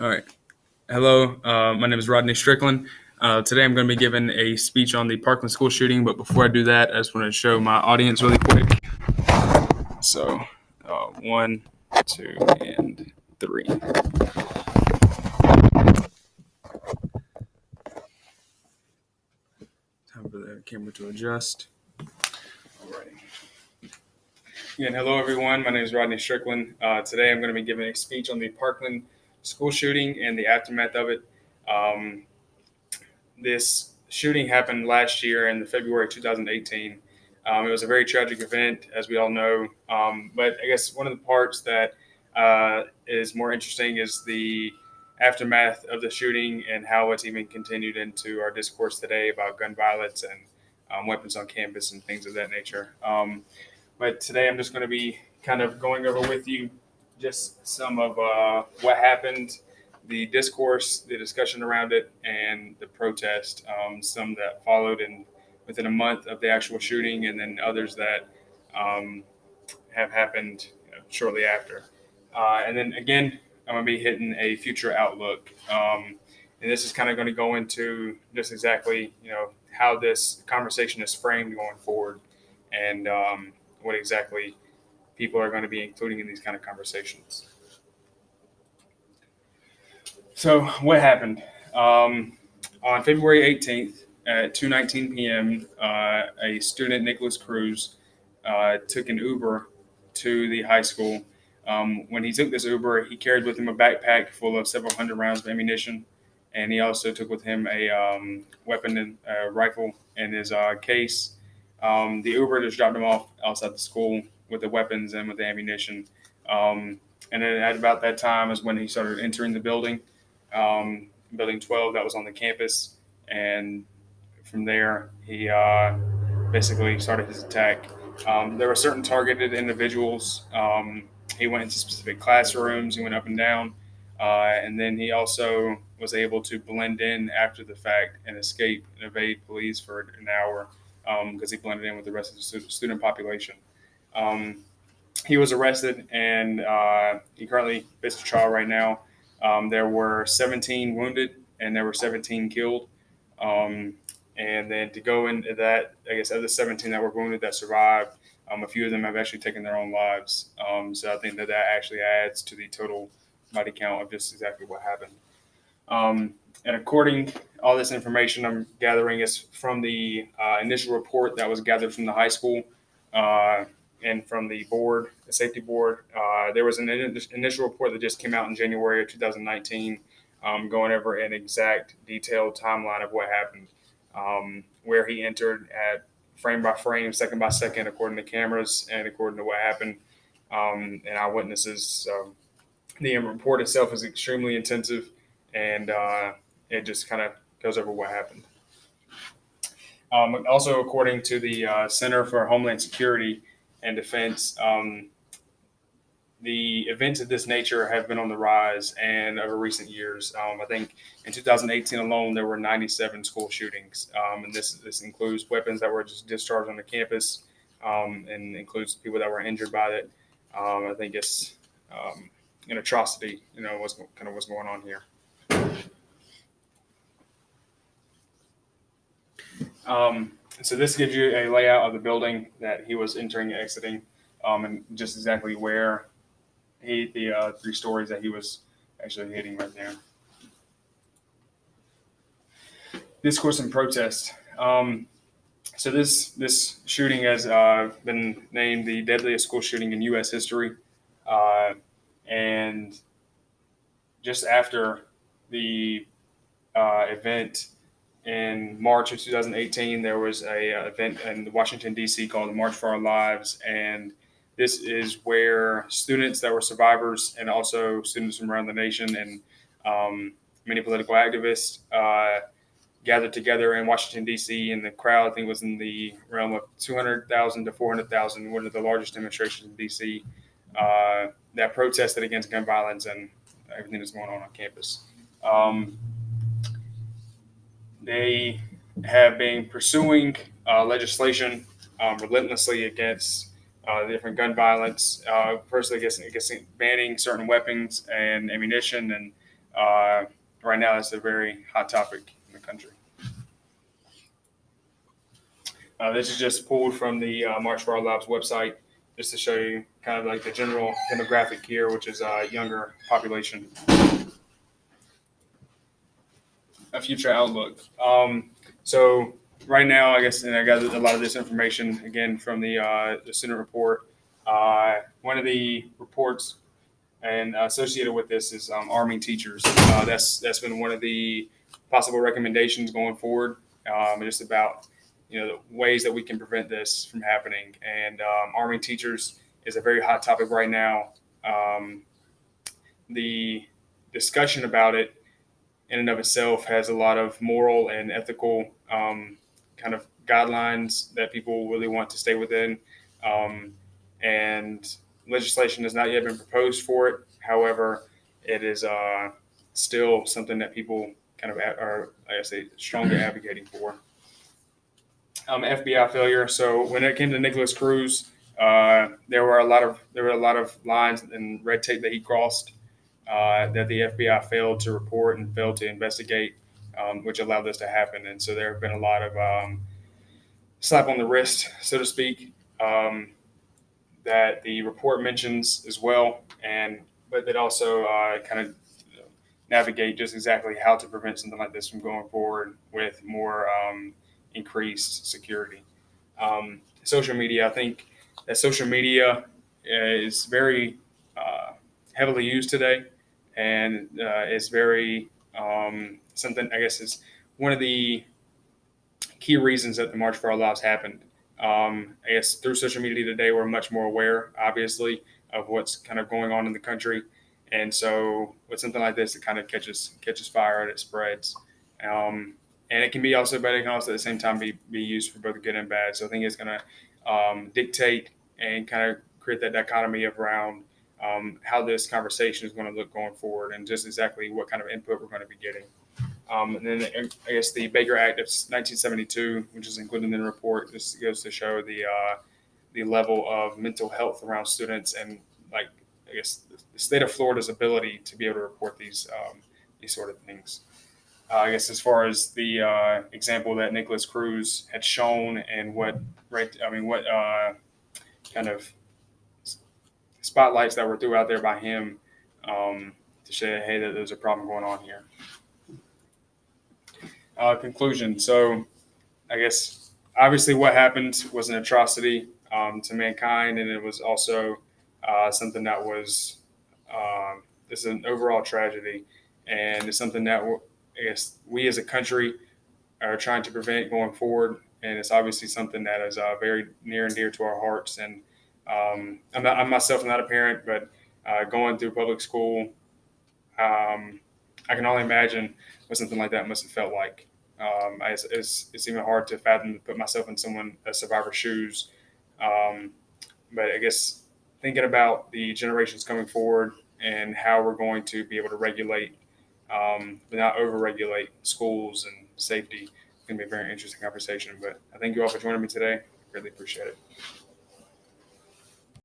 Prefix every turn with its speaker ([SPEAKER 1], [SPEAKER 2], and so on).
[SPEAKER 1] All right. Hello, my name is Rodney Strickland. Today I'm going to be giving a speech on the Parkland school shooting, but before I do that, I just want to show my audience really quick. So, one, two, and three. Time for the camera to adjust. Alrighty. Again, hello everyone. My name is Rodney Strickland. Today I'm going to be giving a speech on the Parkland school shooting and the aftermath of it. Um, this shooting happened last year in February 2018. It was a very tragic event, as we all know. But I guess one of the parts that is more interesting is the aftermath of the shooting and how it's even continued into our discourse today about gun violence and weapons on campus and things of that nature. But today I'm just going to be kind of going over with you just some of what happened, the discourse, the discussion around it, and the protest. Some that followed in within a month of the actual shooting, and then others that um, have happened shortly after. And then again, I'm going to be hitting a future outlook. And this is kind of going to go into just exactly, how this conversation is framed going forward, and what exactly people are going to be including in these kind of conversations. So, what happened? On February 18th at 2:19 p.m., a student, Nicholas Cruz, took an Uber to the high school. When he took this Uber, he carried with him a backpack full of several hundred rounds of ammunition, and he also took with him a weapon and rifle in his case. The Uber just dropped him off outside the school with the weapons and with the ammunition. And then at about that time is when he started entering the building, building 12 that was on the campus. And from there, he basically started his attack. There were certain targeted individuals. He went into specific classrooms, he went up and down. And then he also was able to blend in after the fact and escape and evade police for an hour because he blended in with the rest of the student population. Um, he was arrested and he currently faces trial right now. There were 17 wounded and there were 17 killed. Um, and then to go into that, I guess of the 17 that were wounded that survived, a few of them have actually taken their own lives. So I think that actually adds to the total body count of just exactly what happened. And according all this information I'm gathering is from the initial report that was gathered from the high school uh, and from the board, the safety board. There was an initial report that just came out in January of 2019, going over an exact detailed timeline of what happened, where he entered at frame by frame, second by second, according to cameras and according to what happened and eyewitnesses. So the report itself is extremely intensive, and it just kind of goes over what happened. Also, according to the Center for Homeland Security and Defense, the events of this nature have been on the rise and over recent years. I think in 2018 alone, there were 97 school shootings, and this includes weapons that were just discharged on the campus, and includes people that were injured by it. I think it's an atrocity. What's kind of what's going on here. So this gives you a layout of the building that he was entering and exiting, and just exactly where the 3 stories that he was actually hitting right there. Discourse and protest. So this shooting has been named the deadliest school shooting in U.S. history, and just after the event in March of 2018, there was a event in Washington D.C. called the March for Our Lives, and this is where students that were survivors and also students from around the nation and many political activists gathered together in Washington D.C. and the crowd I think was in the realm of 200,000 to 400,000, one of the largest demonstrations in D.C. That protested against gun violence and everything that's going on campus. They have been pursuing legislation relentlessly against different gun violence. First, I guess banning certain weapons and ammunition and right now it's a very hot topic in the country. This is just pulled from the March for Our Lives website, just to show you kind of like the general demographic here, which is a younger population. A future outlook. So right now, I guess, and I got a lot of this information again from the student report. One of the reports and associated with this is arming teachers. That's been one of the possible recommendations going forward. Just about the ways that we can prevent this from happening. And arming teachers is a very hot topic right now. The discussion about it in and of itself has a lot of moral and ethical kind of guidelines that people really want to stay within. And legislation has not yet been proposed for it. However, it is still something that people kind of are, like I say, strongly advocating for. FBI failure. So when it came to Nicholas Cruz, there were a lot of lines and red tape that he crossed that the FBI failed to report and failed to investigate, which allowed this to happen. And so there have been a lot of slap on the wrist, so to speak, that the report mentions as well, but that also kind of navigate just exactly how to prevent something like this from going forward with more increased security. Social media, I think that social media is very heavily used today, and is very something, I guess, is one of the key reasons that the March for Our Lives happened. I guess through social media today, we're much more aware, obviously, of what's kind of going on in the country, and so with something like this, it kind of catches fire and it spreads. And it can be also, but it can also at the same time be used for both good and bad. So I think it's going to dictate and kind of create that dichotomy around how this conversation is going to look going forward, and just exactly what kind of input we're going to be getting. And then I guess the Baker Act of 1972, which is included in the report, just goes to show the level of mental health around students, and like I guess the state of Florida's ability to be able to report these sort of things. I guess as far as the example that Nicholas Cruz had shown, and what kind of spotlights that were threw out there by him to say, hey, that there's a problem going on here. Conclusion. So I guess obviously what happened was an atrocity to mankind, and it was also something that was this is an overall tragedy, and it's something that I guess we as a country are trying to prevent going forward, and it's obviously something that is very near and dear to our hearts. And I'm myself not a parent, but going through public school, I can only imagine what something like that must have felt like. It's even hard to fathom to put myself in a survivor's shoes. But I guess thinking about the generations coming forward and how we're going to be able to regulate, but not over-regulate schools and safety, it's going to be a very interesting conversation. But I thank you all for joining me today. Really appreciate it.